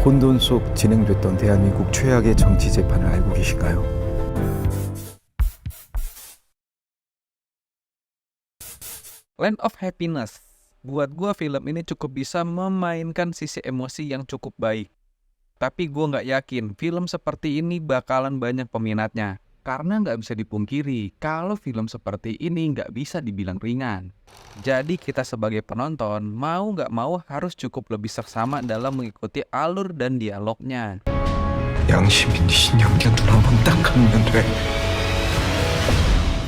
혼돈 속 진행됐던 대한민국 최악의 정치 재판을 알고 계신가요? Land of Happiness. Buat gua film ini cukup bisa memainkan sisi emosi yang cukup baik. Tapi gua nggak yakin film seperti ini bakalan banyak peminatnya. Karena nggak bisa dipungkiri kalau film seperti ini nggak bisa dibilang ringan. Jadi kita sebagai penonton mau nggak mau harus cukup lebih seksama dalam mengikuti alur dan dialognya. 양심이 네 신경계 누나만 딱 하면 돼.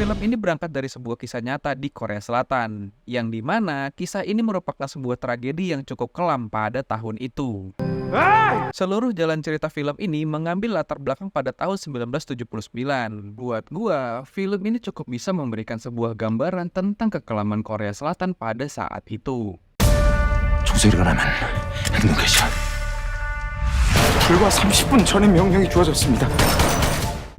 Film ini berangkat dari sebuah kisah nyata di Korea Selatan, yang dimana kisah ini merupakan sebuah tragedi yang cukup kelam pada tahun itu. Seluruh jalan cerita film ini mengambil latar belakang pada tahun 1979. Buat gua, film ini cukup bisa memberikan sebuah gambaran tentang kekelaman Korea Selatan pada saat itu. 총소리가 나면 눈 가시오. 불과 30분 전에 명령이 주어졌습니다.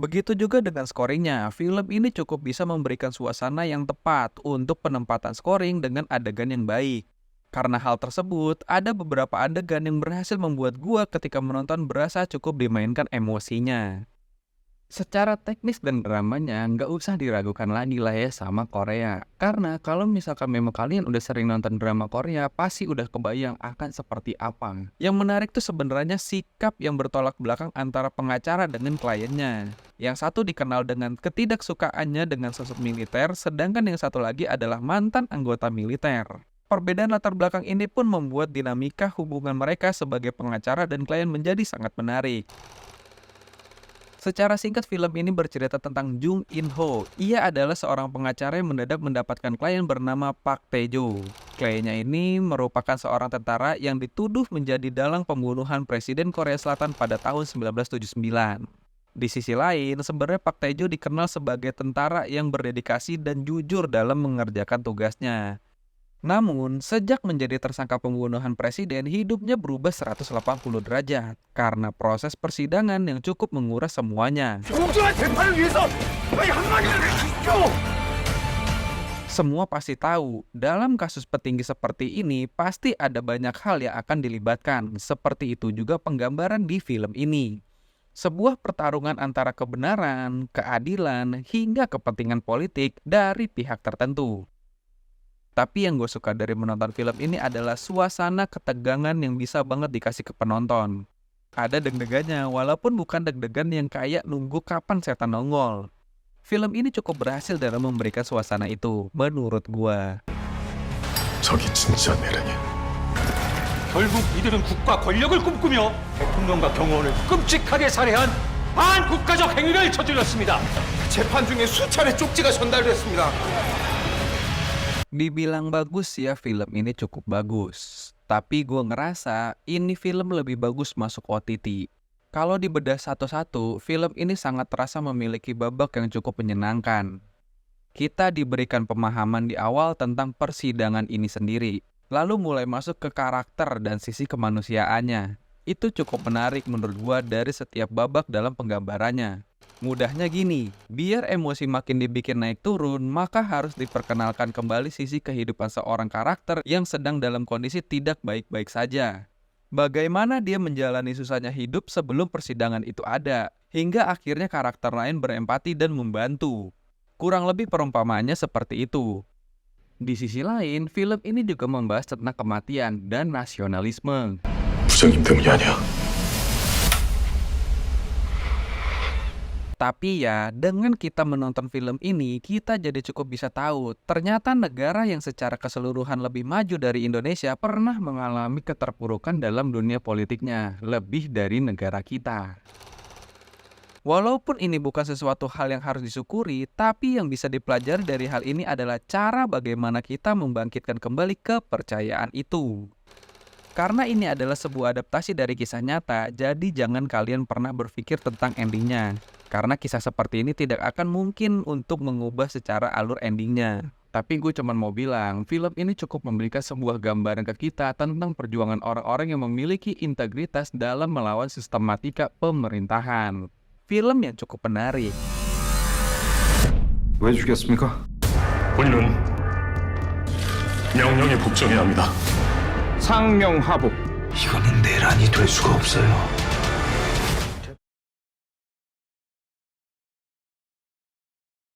Begitu juga dengan scoringnya, film ini cukup bisa memberikan suasana yang tepat untuk penempatan scoring dengan adegan yang baik. Karena hal tersebut, ada beberapa adegan yang berhasil membuat gua ketika menonton berasa cukup dimainkan emosinya. Secara teknis dan dramanya, nggak usah diragukan lagi lah ya sama Korea. Karena kalau misalkan memang kalian udah sering nonton drama Korea, pasti udah kebayang akan seperti apa. Yang menarik tuh sebenarnya sikap yang bertolak belakang antara pengacara dengan kliennya. Yang satu dikenal dengan ketidaksukaannya dengan sosok militer, sedangkan yang satu lagi adalah mantan anggota militer. Perbedaan latar belakang ini pun membuat dinamika hubungan mereka sebagai pengacara dan klien menjadi sangat menarik. Secara singkat, film ini bercerita tentang Jung In-ho. Ia adalah seorang pengacara yang mendadak mendapatkan klien bernama Park Tae-jo. Kliennya ini merupakan seorang tentara yang dituduh menjadi dalang pembunuhan Presiden Korea Selatan pada tahun 1979. Di sisi lain, sebenarnya Park Tae-jo dikenal sebagai tentara yang berdedikasi dan jujur dalam mengerjakan tugasnya. Namun, sejak menjadi tersangka pembunuhan presiden, hidupnya berubah 180 derajat karena proses persidangan yang cukup menguras semuanya. Semua pasti tahu, dalam kasus petinggi seperti ini, pasti ada banyak hal yang akan dilibatkan. Seperti itu juga penggambaran di film ini. Sebuah pertarungan antara kebenaran, keadilan, hingga kepentingan politik dari pihak tertentu. Tapi yang gue suka dari menonton film ini adalah suasana ketegangan yang bisa banget dikasih ke penonton. Ada deg-degannya, walaupun bukan deg-degan yang kayak nunggu kapan setan nongol. Film ini cukup berhasil dalam memberikan suasana itu, menurut gue. 저기 진짜 내려냐? 결국 이들은 국가 권력을 꿈꾸며 대통령과 경호원을 끔찍하게 살해한 반국가적 행위를 저질렀습니다. 재판 중에 수차례 쪽지가 전달됐습니다. Dibilang bagus ya, film ini cukup bagus. Tapi gue ngerasa ini film lebih bagus masuk OTT. Kalau dibedah satu-satu, film ini sangat terasa memiliki babak yang cukup menyenangkan. Kita diberikan pemahaman di awal tentang persidangan ini sendiri, lalu mulai masuk ke karakter dan sisi kemanusiaannya. Itu cukup menarik menurut gue dari setiap babak dalam penggambarannya. Mudahnya gini, biar emosi makin dibikin naik turun, maka harus diperkenalkan kembali sisi kehidupan seorang karakter yang sedang dalam kondisi tidak baik-baik saja. Bagaimana dia menjalani susahnya hidup sebelum persidangan itu ada, hingga akhirnya karakter lain berempati dan membantu. Kurang lebih perumpamaannya seperti itu. Di sisi lain, film ini juga membahas tentang kematian dan nasionalisme. 부장님 때문이 아니야. Tapi ya, dengan kita menonton film ini, kita jadi cukup bisa tahu, ternyata negara yang secara keseluruhan lebih maju dari Indonesia pernah mengalami keterpurukan dalam dunia politiknya, lebih dari negara kita. Walaupun ini bukan sesuatu hal yang harus disyukuri, tapi yang bisa dipelajari dari hal ini adalah cara bagaimana kita membangkitkan kembali kepercayaan itu. Karena ini adalah sebuah adaptasi dari kisah nyata, jadi jangan kalian pernah berpikir tentang endingnya. Karena kisah seperti ini tidak akan mungkin untuk mengubah secara alur endingnya. Tapi gue cuma mau bilang, film ini cukup memberikan sebuah gambaran ke kita tentang perjuangan orang-orang yang memiliki integritas dalam melawan sistematika pemerintahan. Film yang cukup menarik. 왜 죽였습니까? 본인은 명령에 복종해야 합니다. 상명하복. 이거는 내라. 판단이 될 수가 없어요.